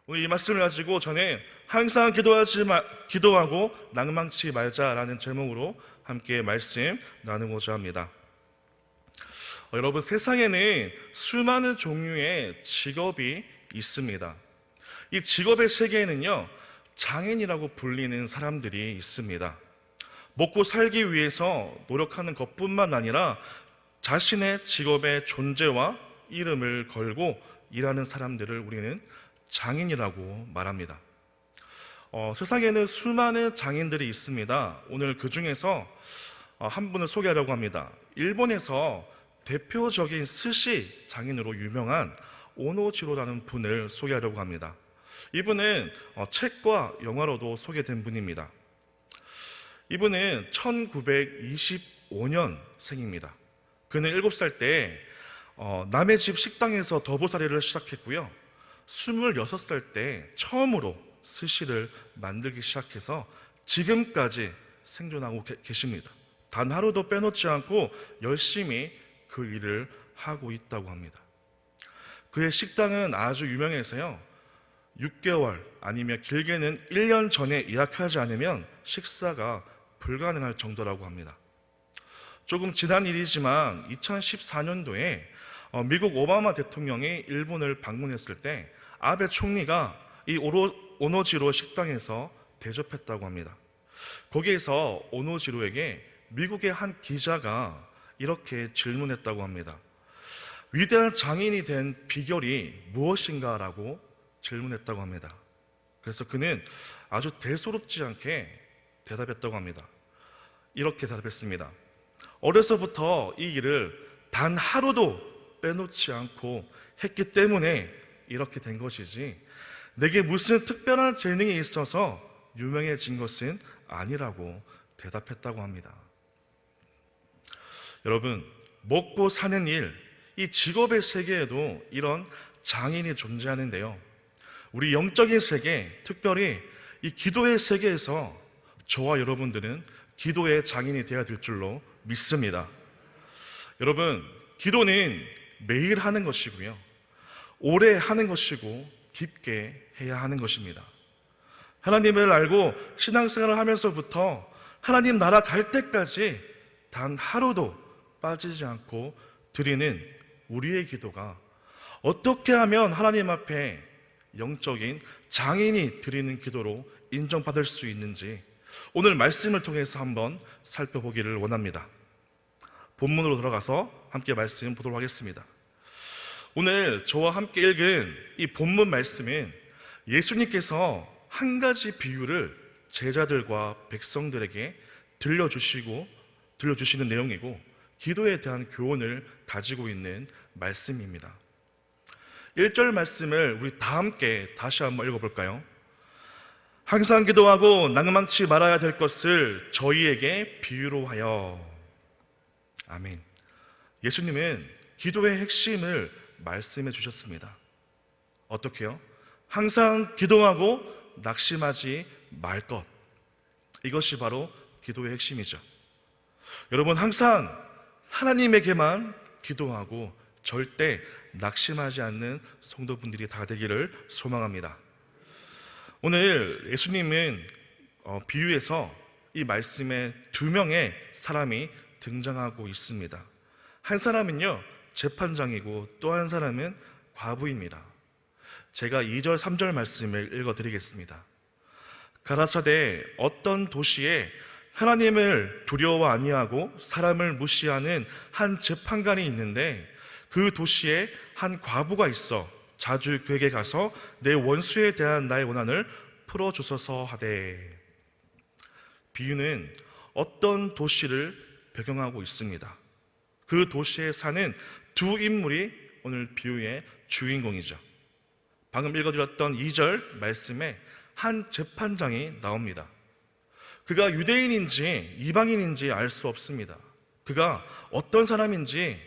오늘 이 말씀을 가지고 저는 항상 기도하고 낭망치 말자라는 제목으로 함께 말씀 나누고자 합니다. 여러분, 세상에는 수많은 종류의 직업이 있습니다. 이 직업의 세계에는요, 장인이라고 불리는 사람들이 있습니다. 먹고 살기 위해서 노력하는 것뿐만 아니라 자신의 직업의 존재와 이름을 걸고 일하는 사람들을 우리는 장인이라고 말합니다. 세상에는 수많은 장인들이 있습니다. 오늘 그 중에서 한 분을 소개하려고 합니다. 일본에서 대표적인 스시 장인으로 유명한 오노지로라는 분을 소개하려고 합니다. 이분은 책과 영화로도 소개된 분입니다. 이분은 1925년 생입니다. 그는 7살 때 남의 집 식당에서 더부살이를 시작했고요. 26살 때 처음으로 스시를 만들기 시작해서 지금까지 생존하고 계십니다. 단 하루도 빼놓지 않고 열심히 그 일을 하고 있다고 합니다. 그의 식당은 아주 유명해서요, 6개월 아니면 길게는 1년 전에 예약하지 않으면 식사가 불가능할 정도라고 합니다. 조금 지난 일이지만 2014년도에 미국 오바마 대통령이 일본을 방문했을 때 아베 총리가 이 오노지로 식당에서 대접했다고 합니다. 거기에서 오노지로에게 미국의 한 기자가 이렇게 질문했다고 합니다. 위대한 장인이 된 비결이 무엇인가라고 질문했다고 합니다. 그래서 그는 아주 대수롭지 않게 대답했다고 합니다. 이렇게 대답했습니다. 어려서부터 이 일을 단 하루도 빼놓지 않고 했기 때문에 이렇게 된 것이지 내게 무슨 특별한 재능이 있어서 유명해진 것은 아니라고 대답했다고 합니다. 여러분, 먹고 사는 일, 이 직업의 세계에도 이런 장인이 존재하는데요, 우리 영적인 세계, 특별히 이 기도의 세계에서 저와 여러분들은 기도의 장인이 되어야 될 줄로 믿습니다. 여러분, 기도는 매일 하는 것이고요, 오래 하는 것이고 깊게 해야 하는 것입니다. 하나님을 알고 신앙생활을 하면서부터 하나님 나라 갈 때까지 단 하루도 빠지지 않고 드리는 우리의 기도가 어떻게 하면 하나님 앞에 영적인 장인이 드리는 기도로 인정받을 수 있는지 오늘 말씀을 통해서 한번 살펴보기를 원합니다. 본문으로 들어가서 함께 말씀 보도록 하겠습니다. 오늘 저와 함께 읽은 이 본문 말씀은 예수님께서 한 가지 비유를 제자들과 백성들에게 들려주시는 내용이고 기도에 대한 교훈을 가지고 있는 말씀입니다. 1절 말씀을 우리 다 함께 다시 한번 읽어볼까요? 항상 기도하고 낭망치 말아야 될 것을 저희에게 비유로 하여. 아멘. 예수님은 기도의 핵심을 말씀해 주셨습니다. 어떻게요? 항상 기도하고 낙심하지 말 것. 이것이 바로 기도의 핵심이죠. 여러분, 항상 하나님에게만 기도하고 절대 낙심하지 않는 성도분들이 다 되기를 소망합니다. 오늘 예수님은 비유에서 이 말씀에 2명의 사람이 등장하고 있습니다. 한 사람은요, 재판장이고 또 한 사람은 과부입니다. 제가 2절, 3절 말씀을 읽어드리겠습니다. 가라사대 어떤 도시에 하나님을 두려워 아니하고 사람을 무시하는 한 재판관이 있는데 그 도시에 한 과부가 있어 자주 그에게 가서 내 원수에 대한 나의 원한을 풀어주소서 하되. 비유는 어떤 도시를 배경하고 있습니다. 그 도시에 사는 2 인물이 오늘 비유의 주인공이죠. 방금 읽어드렸던 2절 말씀에 한 재판장이 나옵니다. 그가 유대인인지 이방인인지 알 수 없습니다. 그가 어떤 사람인지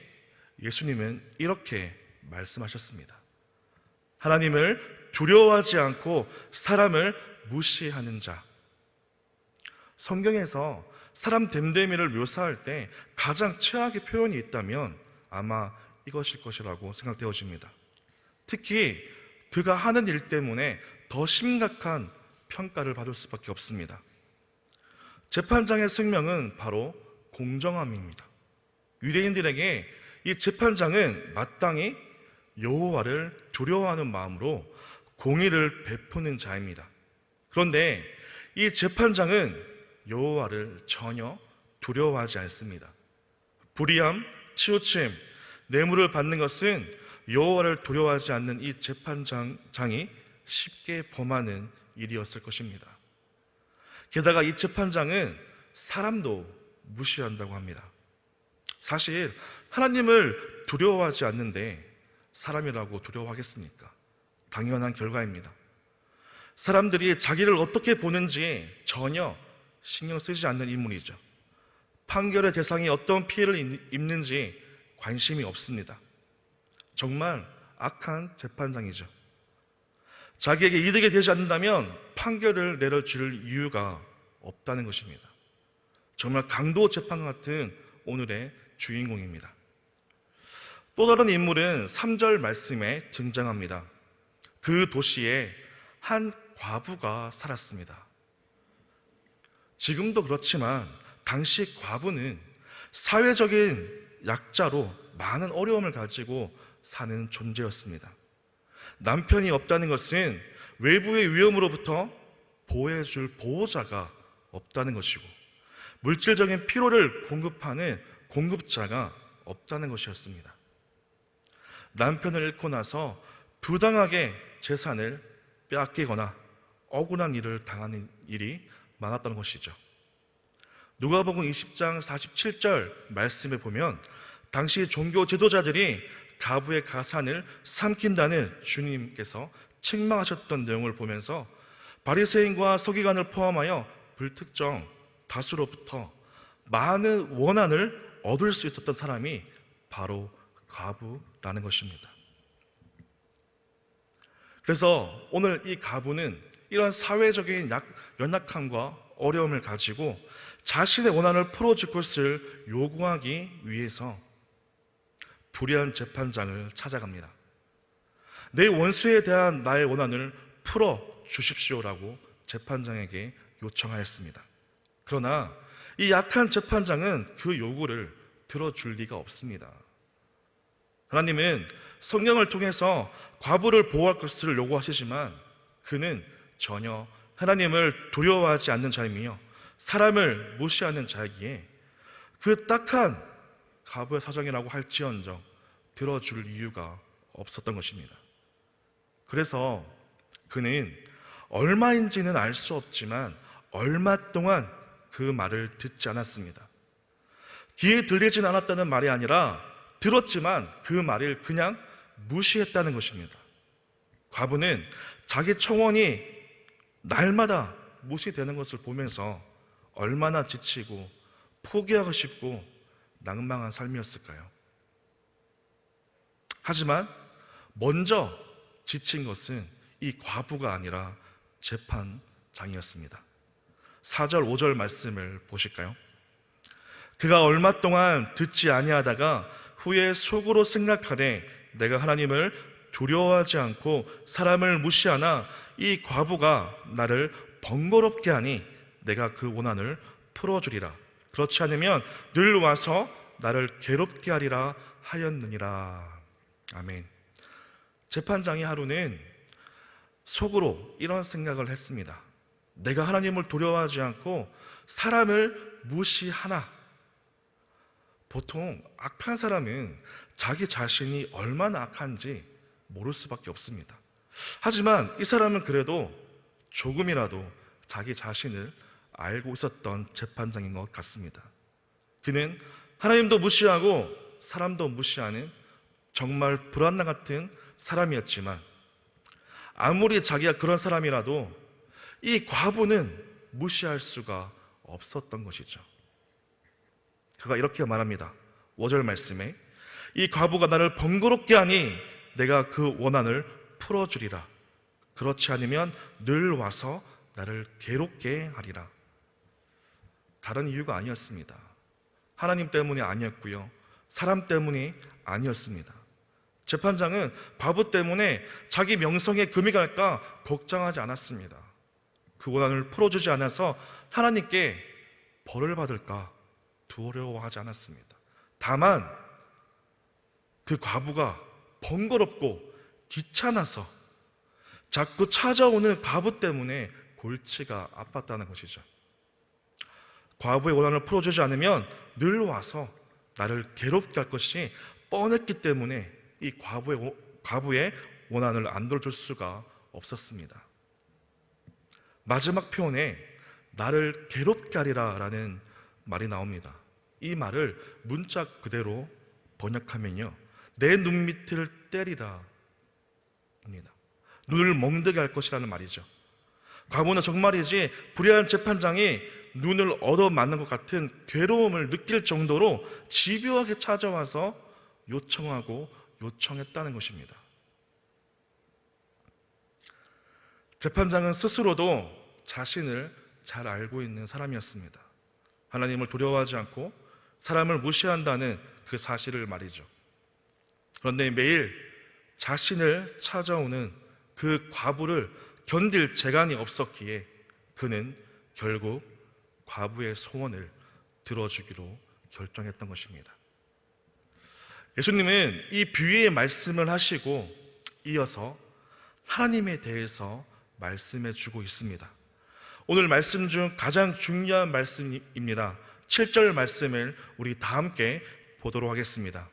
예수님은 이렇게 말씀하셨습니다. 하나님을 두려워하지 않고 사람을 무시하는 자. 성경에서 사람 됨됨이를 묘사할 때 가장 최악의 표현이 있다면 아마 이것일 것이라고 생각되어집니다. 특히 그가 하는 일 때문에 더 심각한 평가를 받을 수밖에 없습니다. 재판장의 생명은 바로 공정함입니다. 유대인들에게 이 재판장은 마땅히 여호와를 두려워하는 마음으로 공의를 베푸는 자입니다. 그런데 이 재판장은 여호와를 전혀 두려워하지 않습니다. 불의함, 치우침, 뇌물을 받는 것은 여호와를 두려워하지 않는 이 재판장이 쉽게 범하는 일이었을 것입니다. 게다가 이 재판장은 사람도 무시한다고 합니다. 사실 하나님을 두려워하지 않는데 사람이라고 두려워하겠습니까? 당연한 결과입니다. 사람들이 자기를 어떻게 보는지 전혀 신경 쓰지 않는 인물이죠. 판결의 대상이 어떤 피해를 입는지 관심이 없습니다. 정말 악한 재판장이죠. 자기에게 이득이 되지 않는다면 판결을 내려줄 이유가 없다는 것입니다. 정말 강도 재판 같은 오늘의 주인공입니다. 또 다른 인물은 3절 말씀에 등장합니다. 그 도시에 한 과부가 살았습니다. 지금도 그렇지만 당시 과부는 사회적인 약자로 많은 어려움을 가지고 사는 존재였습니다. 남편이 없다는 것은 외부의 위험으로부터 보호해줄 보호자가 없다는 것이고, 물질적인 필요를 공급하는 공급자가 없다는 것이었습니다. 남편을 잃고 나서 부당하게 재산을 빼앗기거나 억울한 일을 당하는 일이 많았다는 것이죠. 누가복음 20장 47절 말씀에 보면 당시 종교 지도자들이 가부의 가산을 삼킨다는 주님께서 책망하셨던 내용을 보면서 바리새인과 서기관을 포함하여 불특정 다수로부터 많은 원한을 얻을 수 있었던 사람이 바로 과부라는 것입니다. 그래서 오늘 이 과부는 이런 사회적인 연약함과 어려움을 가지고 자신의 원한을 풀어줄 것을 요구하기 위해서 불의한 재판장을 찾아갑니다. 내 원수에 대한 나의 원한을 풀어 주십시오라고 재판장에게 요청하였습니다. 그러나 이 약한 재판장은 그 요구를 들어줄 리가 없습니다. 하나님은 성경을 통해서 과부를 보호할 것을 요구하시지만 그는 전혀 하나님을 두려워하지 않는 자이며 사람을 무시하는 자이기에 그 딱한 과부의 사정이라고 할지언정 들어줄 이유가 없었던 것입니다. 그래서 그는 얼마인지는 알 수 없지만 얼마 동안 그 말을 듣지 않았습니다. 귀에 들리진 않았다는 말이 아니라 들었지만 그 말을 그냥 무시했다는 것입니다. 과부는 자기 청원이 날마다 무시되는 것을 보면서 얼마나 지치고 포기하고 싶고 낭망한 삶이었을까요? 하지만 먼저 지친 것은 이 과부가 아니라 재판장이었습니다. 4절 5절 말씀을 보실까요? 그가 얼마 동안 듣지 아니하다가 후에 속으로 생각하되 내가 하나님을 두려워하지 않고 사람을 무시하나 이 과부가 나를 번거롭게 하니 내가 그 원한을 풀어주리라. 그렇지 않으면 늘 와서 나를 괴롭게 하리라 하였느니라. 아멘. 재판장이 하루는 속으로 이런 생각을 했습니다. 내가 하나님을 두려워하지 않고 사람을 무시하나. 보통 악한 사람은 자기 자신이 얼마나 악한지 모를 수밖에 없습니다. 하지만 이 사람은 그래도 조금이라도 자기 자신을 알고 있었던 재판장인 것 같습니다. 그는 하나님도 무시하고 사람도 무시하는 정말 불안나 같은 사람이었지만 아무리 자기가 그런 사람이라도 이 과부는 무시할 수가 없었던 것이죠. 그가 이렇게 말합니다. 5절 말씀에 이 과부가 나를 번거롭게 하니 내가 그 원한을 풀어주리라. 그렇지 않으면 늘 와서 나를 괴롭게 하리라. 다른 이유가 아니었습니다. 하나님 때문이 아니었고요, 사람 때문이 아니었습니다. 재판장은 과부 때문에 자기 명성에 금이 갈까 걱정하지 않았습니다. 그 고난을 풀어주지 않아서 하나님께 벌을 받을까 두려워하지 않았습니다. 다만 그 과부가 번거롭고 귀찮아서 자꾸 찾아오는 과부 때문에 골치가 아팠다는 것이죠. 과부의 고난을 풀어주지 않으면 늘 와서 나를 괴롭게 할 것이 뻔했기 때문에 이 과부의 원한을 안 들어줄 수가 없었습니다. 마지막 표현에 나를 괴롭게 하리라 라는 말이 나옵니다. 이 말을 문자 그대로 번역하면요, 내 눈밑을 때리라 입니다. 눈을 멍들게 할 것이라는 말이죠. 과부는 정말이지 불의한 재판장이 눈을 얻어맞는 것 같은 괴로움을 느낄 정도로 집요하게 찾아와서 요청했다는 것입니다. 재판장은 스스로도 자신을 잘 알고 있는 사람이었습니다. 하나님을 두려워하지 않고 사람을 무시한다는 그 사실을 말이죠. 그런데 매일 자신을 찾아오는 그 과부를 견딜 재간이 없었기에 그는 결국 과부의 소원을 들어주기로 결정했던 것입니다. 예수님은 이 비유의 말씀을 하시고 이어서 하나님에 대해서 말씀해 주고 있습니다. 오늘 말씀 중 가장 중요한 말씀입니다. 7절 말씀을 우리 다 함께 보도록 하겠습니다.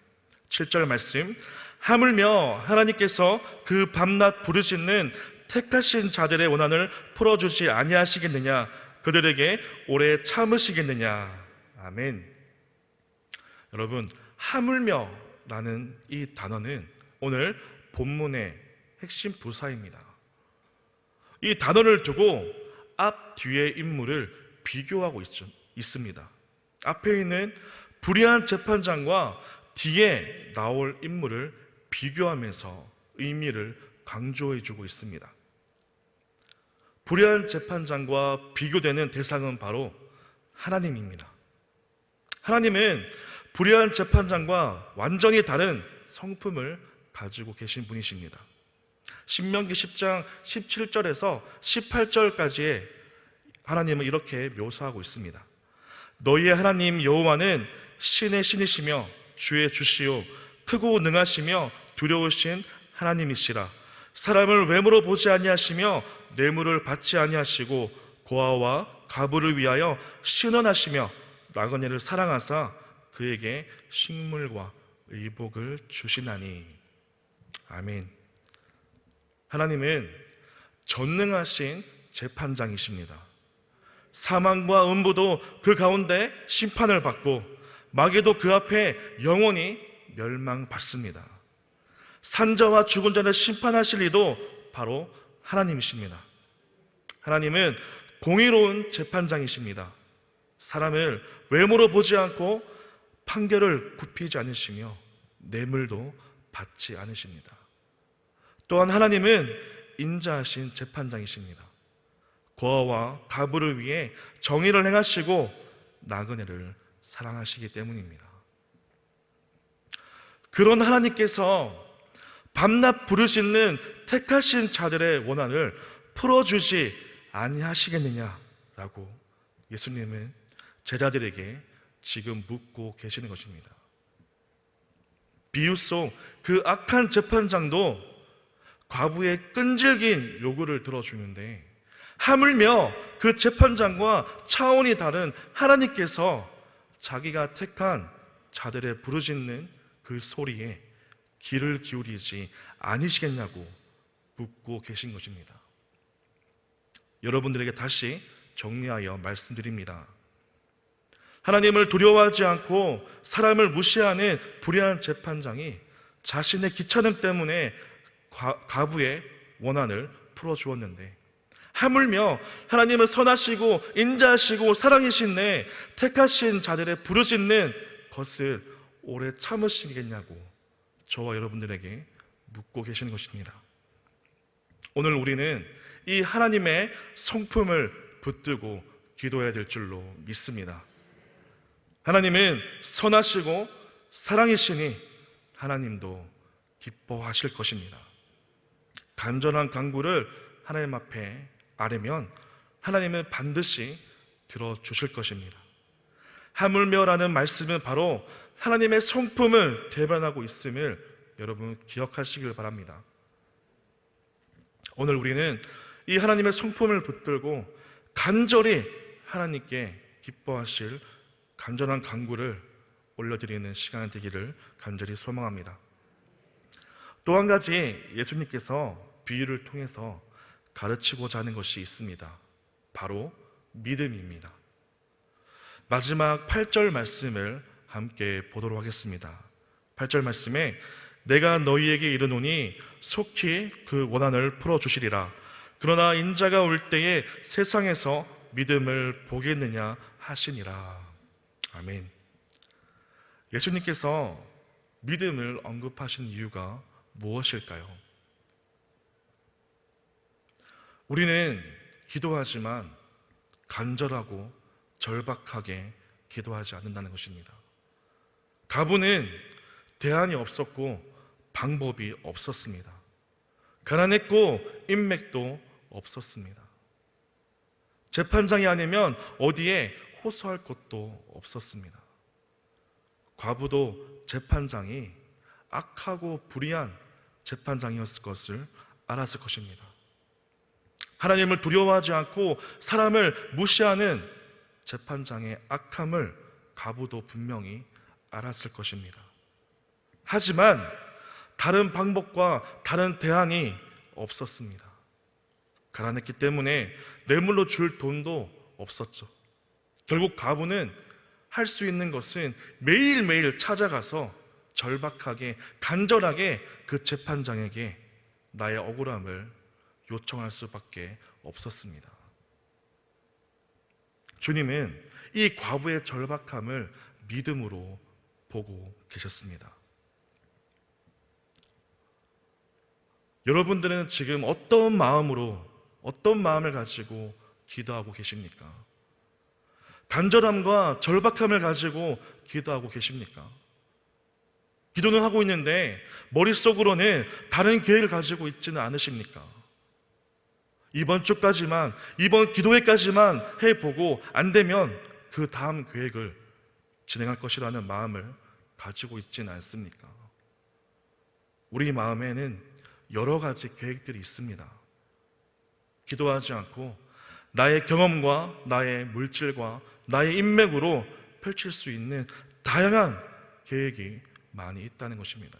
7절 말씀, 하물며 하나님께서 그 밤낮 부르짖는 택하신 자들의 원한을 풀어주지 아니하시겠느냐, 그들에게 오래 참으시겠느냐. 아멘. 여러분, 하물며 라는 이 단어는 오늘 본문의 핵심 부사입니다. 이 단어를 두고 앞 뒤의 인물을 비교하고 있습니다. 앞에 있는 불의한 재판장과 뒤에 나올 인물을 비교하면서 의미를 강조해주고 있습니다. 불의한 재판장과 비교되는 대상은 바로 하나님입니다. 하나님은 불의한 재판장과 완전히 다른 성품을 가지고 계신 분이십니다. 신명기 10장 17절에서 18절까지의 하나님은 이렇게 묘사하고 있습니다. 너희의 하나님 여호와는 신의 신이시며 주의 주시요 크고 능하시며 두려우신 하나님이시라. 사람을 외모로 보지 아니하시며 뇌물을 받지 아니하시고 고아와 가부를 위하여 신원하시며 나그네를 사랑하사 그에게 식물과 의복을 주시나니. 아멘. 하나님은 전능하신 재판장이십니다. 사망과 음부도 그 가운데 심판을 받고 마귀도 그 앞에 영원히 멸망받습니다. 산자와 죽은 자를 심판하실 이도 바로 하나님이십니다. 하나님은 공의로운 재판장이십니다. 사람을 외모로 보지 않고 판결을 굽히지 않으시며 뇌물도 받지 않으십니다. 또한 하나님은 인자하신 재판장이십니다. 고아와 가부를 위해 정의를 행하시고 나그네를 사랑하시기 때문입니다. 그런 하나님께서 밤낮 부르짖는 택하신 자들의 원한을 풀어주지 아니하시겠느냐라고 예수님은 제자들에게 지금 묻고 계시는 것입니다. 비유 속 그 악한 재판장도 과부의 끈질긴 요구를 들어주는데 하물며 그 재판장과 차원이 다른 하나님께서 자기가 택한 자들의 부르짖는 그 소리에 귀를 기울이지 아니시겠냐고 묻고 계신 것입니다. 여러분들에게 다시 정리하여 말씀드립니다. 하나님을 두려워하지 않고 사람을 무시하는 불의한 재판장이 자신의 귀찮음 때문에 가부의 원한을 풀어주었는데 하물며 하나님은 선하시고 인자하시고 사랑이신데 택하신 자들의 부르짖는 것을 오래 참으시겠냐고 저와 여러분들에게 묻고 계시는 것입니다. 오늘 우리는 이 하나님의 성품을 붙들고 기도해야 될 줄로 믿습니다. 하나님은 선하시고 사랑이시니 하나님도 기뻐하실 것입니다. 간절한 간구를 하나님 앞에 아뢰면 하나님은 반드시 들어주실 것입니다. 하물며라는 말씀은 바로 하나님의 성품을 대변하고 있음을 여러분 기억하시길 바랍니다. 오늘 우리는 이 하나님의 성품을 붙들고 간절히 하나님께 기뻐하실 간절한 간구를 올려드리는 시간이 되기를 간절히 소망합니다. 또 한 가지 예수님께서 비유를 통해서 가르치고자 하는 것이 있습니다. 바로 믿음입니다. 마지막 8절 말씀을 함께 보도록 하겠습니다. 8절 말씀에 내가 너희에게 이르노니 속히 그 원한을 풀어주시리라. 그러나 인자가 올 때에 세상에서 믿음을 보겠느냐 하시니라. 아멘. 예수님께서 믿음을 언급하신 이유가 무엇일까요? 우리는 기도하지만 간절하고 절박하게 기도하지 않는다는 것입니다. 가부는 대안이 없었고 방법이 없었습니다. 가난했고 인맥도 없었습니다. 재판장이 아니면 어디에 호소할 곳도 없었습니다. 과부도 재판장이 악하고 불의한 재판장이었을 것을 알았을 것입니다. 하나님을 두려워하지 않고 사람을 무시하는 재판장의 악함을 과부도 분명히 알았을 것입니다. 하지만 다른 방법과 다른 대안이 없었습니다. 가난했기 때문에 뇌물로 줄 돈도 없었죠. 결국 과부는 할 수 있는 것은 매일매일 찾아가서 절박하게 간절하게 그 재판장에게 나의 억울함을 요청할 수밖에 없었습니다. 주님은 이 과부의 절박함을 믿음으로 보고 계셨습니다. 여러분들은 지금 어떤 마음을 가지고 기도하고 계십니까? 간절함과 절박함을 가지고 기도하고 계십니까? 기도는 하고 있는데 머릿속으로는 다른 계획을 가지고 있지는 않으십니까? 이번 주까지만, 이번 기도회까지만 해보고 안 되면 그 다음 계획을 진행할 것이라는 마음을 가지고 있지는 않습니까? 우리 마음에는 여러 가지 계획들이 있습니다. 기도하지 않고 나의 경험과 나의 물질과 나의 인맥으로 펼칠 수 있는 다양한 계획이 많이 있다는 것입니다.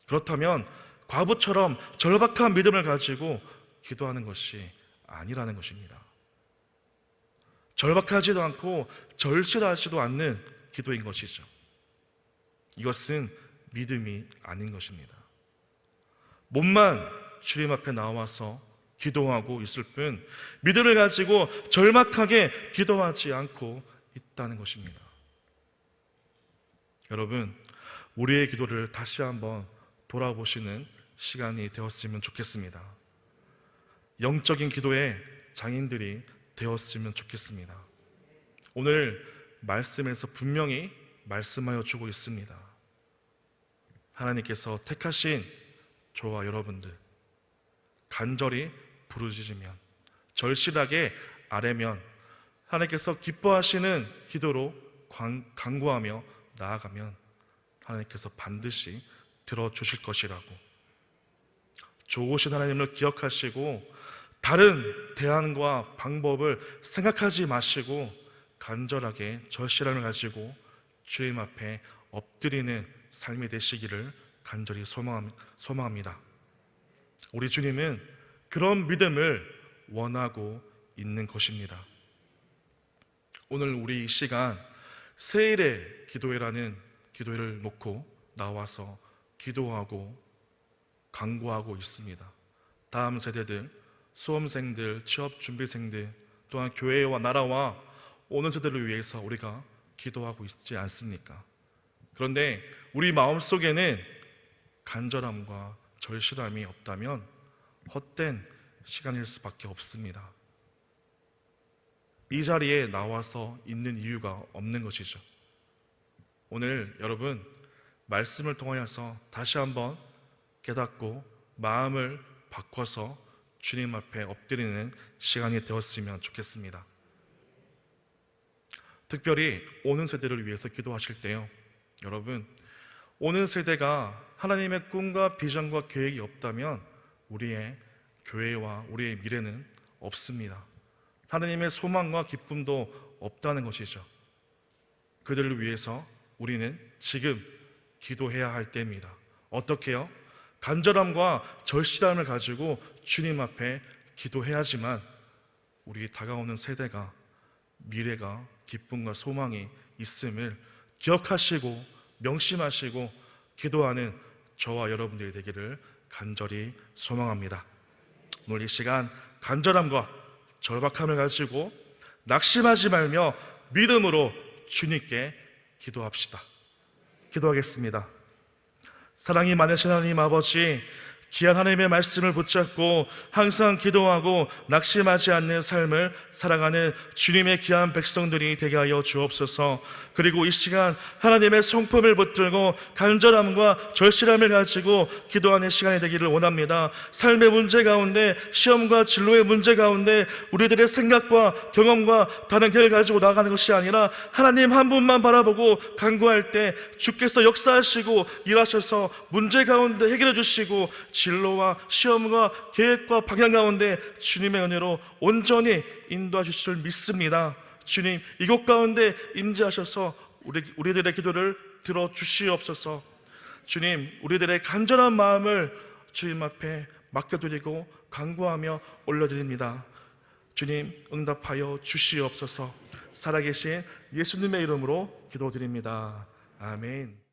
그렇다면 과부처럼 절박한 믿음을 가지고 기도하는 것이 아니라는 것입니다. 절박하지도 않고 절실하지도 않는 기도인 것이죠. 이것은 믿음이 아닌 것입니다. 몸만 주님 앞에 나와서 기도하고 있을 뿐 믿음을 가지고 절박하게 기도하지 않고 있다는 것입니다. 여러분, 우리의 기도를 다시 한번 돌아보시는 시간이 되었으면 좋겠습니다. 영적인 기도의 장인들이 되었으면 좋겠습니다. 오늘 말씀에서 분명히 말씀하여 주고 있습니다. 하나님께서 택하신 저와 여러분들, 간절히 부르짖으면, 절실하게 아뢰면 하나님께서 기뻐하시는 기도로 간구하며 나아가면 하나님께서 반드시 들어주실 것이라고. 좋으신 하나님을 기억하시고 다른 대안과 방법을 생각하지 마시고 간절하게 절실함을 가지고 주님 앞에 엎드리는 삶이 되시기를 간절히 소망합니다. 우리 주님은 그런 믿음을 원하고 있는 것입니다. 오늘 우리 이 시간 세일의 기도회라는 기도회를 놓고 나와서 기도하고 간구하고 있습니다. 다음 세대들, 수험생들, 취업준비생들, 또한 교회와 나라와 오는 세대를 위해서 우리가 기도하고 있지 않습니까? 그런데 우리 마음속에는 간절함과 절실함이 없다면 헛된 시간일 수밖에 없습니다. 이 자리에 나와서 있는 이유가 없는 것이죠. 오늘 여러분, 말씀을 통하여서 다시 한번 깨닫고 마음을 바꿔서 주님 앞에 엎드리는 시간이 되었으면 좋겠습니다. 특별히 오는 세대를 위해서 기도하실 때요, 여러분, 오는 세대가 하나님의 꿈과 비전과 계획이 없다면 우리의 교회와 우리의 미래는 없습니다. 하나님의 소망과 기쁨도 없다는 것이죠. 그들을 위해서 우리는 지금 기도해야 할 때입니다. 어떻게요? 간절함과 절실함을 가지고 주님 앞에 기도해야지만 우리 다가오는 세대가 미래가 기쁨과 소망이 있음을 기억하시고 명심하시고 기도하는 저와 여러분들이 되기를 간절히 소망합니다. 오늘 이 시간 간절함과 절박함을 가지고 낙심하지 말며 믿음으로 주님께 기도합시다. 기도하겠습니다. 사랑이 많으신 하나님 아버지, 귀한 하나님의 말씀을 붙잡고 항상 기도하고 낙심하지 않는 삶을 살아가는 주님의 귀한 백성들이 되게 하여 주옵소서. 그리고 이 시간 하나님의 성품을 붙들고 간절함과 절실함을 가지고 기도하는 시간이 되기를 원합니다. 삶의 문제 가운데, 시험과 진로의 문제 가운데 우리들의 생각과 경험과 다른 길을 가지고 나가는 것이 아니라 하나님 한 분만 바라보고 간구할 때 주께서 역사하시고 일하셔서 문제 가운데 해결해 주시고 진로와 시험과 계획과 방향 가운데 주님의 은혜로 온전히 인도해 주실 줄 믿습니다. 주님, 이곳 가운데 임재하셔서 우리들의 기도를 들어주시옵소서. 주님, 우리들의 간절한 마음을 주님 앞에 맡겨드리고 간구하며 올려드립니다. 주님, 응답하여 주시옵소서. 살아계신 예수님의 이름으로 기도드립니다. 아멘.